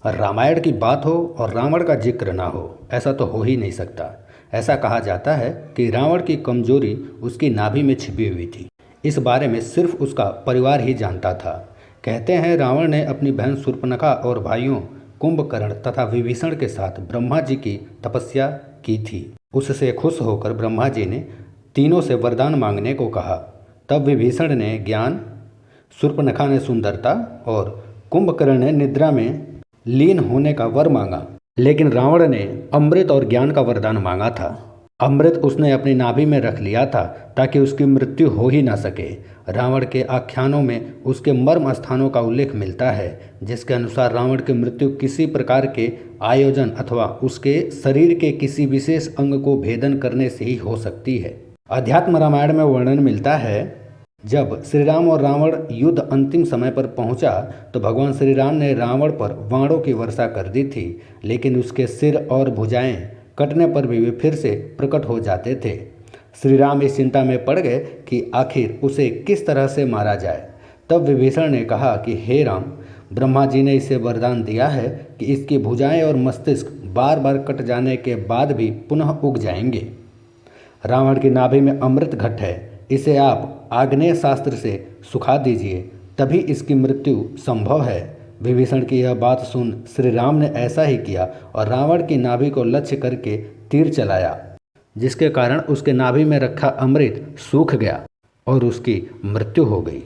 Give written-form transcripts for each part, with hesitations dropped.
रामायण की बात हो और रावण का जिक्र ना हो, ऐसा तो हो ही नहीं सकता। ऐसा कहा जाता है कि रावण की कमजोरी उसकी नाभि में छिपी हुई थी। इस बारे में सिर्फ उसका परिवार ही जानता था। कहते हैं रावण ने अपनी बहन शूर्पणखा और भाइयों कुंभकर्ण तथा विभीषण के साथ ब्रह्मा जी की तपस्या की थी। उससे खुश होकर ब्रह्मा जी ने तीनों से वरदान मांगने को कहा। तब विभीषण ने ज्ञान, शूर्पणखा ने सुंदरता और कुंभकर्ण ने निद्रा में लीन होने का वर मांगा। लेकिन रावण ने अमृत और ज्ञान का वरदान मांगा था। अमृत उसने अपनी नाभि में रख लिया था ताकि उसकी मृत्यु हो ही ना सके। रावण के आख्यानों में उसके मर्म स्थानों का उल्लेख मिलता है, जिसके अनुसार रावण की मृत्यु किसी प्रकार के आयोजन अथवा उसके शरीर के किसी विशेष अंग को भेदन करने से ही हो सकती है। अध्यात्म रामायण में वर्णन मिलता है, जब श्री राम और रावण युद्ध अंतिम समय पर पहुंचा तो भगवान श्री राम ने रावण पर बाणों की वर्षा कर दी थी, लेकिन उसके सिर और भुजाएं कटने पर भी वे फिर से प्रकट हो जाते थे। श्री राम इस चिंता में पड़ गए कि आखिर उसे किस तरह से मारा जाए। तब विभीषण ने कहा कि हे राम, ब्रह्मा जी ने इसे वरदान दिया है कि इसकी भुजाएं और मस्तिष्क बार बार कट जाने के बाद भी पुनः उग जाएंगे। रावण की नाभि में अमृत घट है, इसे आप आग्नेय शास्त्र से सुखा दीजिए, तभी इसकी मृत्यु संभव है। विभीषण की यह बात सुन श्री राम ने ऐसा ही किया और रावण की नाभि को लक्ष्य करके तीर चलाया, जिसके कारण उसके नाभि में रखा अमृत सूख गया और उसकी मृत्यु हो गई।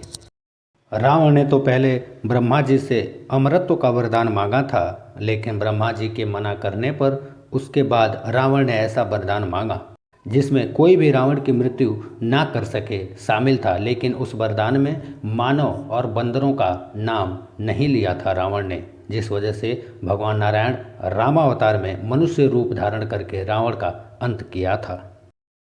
रावण ने तो पहले ब्रह्मा जी से अमरत्व का वरदान मांगा था, लेकिन ब्रह्मा जी के मना करने पर उसके बाद रावण ने ऐसा वरदान मांगा जिसमें कोई भी रावण की मृत्यु ना कर सके शामिल था। लेकिन उस वरदान में मानव और बंदरों का नाम नहीं लिया था रावण ने, जिस वजह से भगवान नारायण रामावतार में मनुष्य रूप धारण करके रावण का अंत किया था।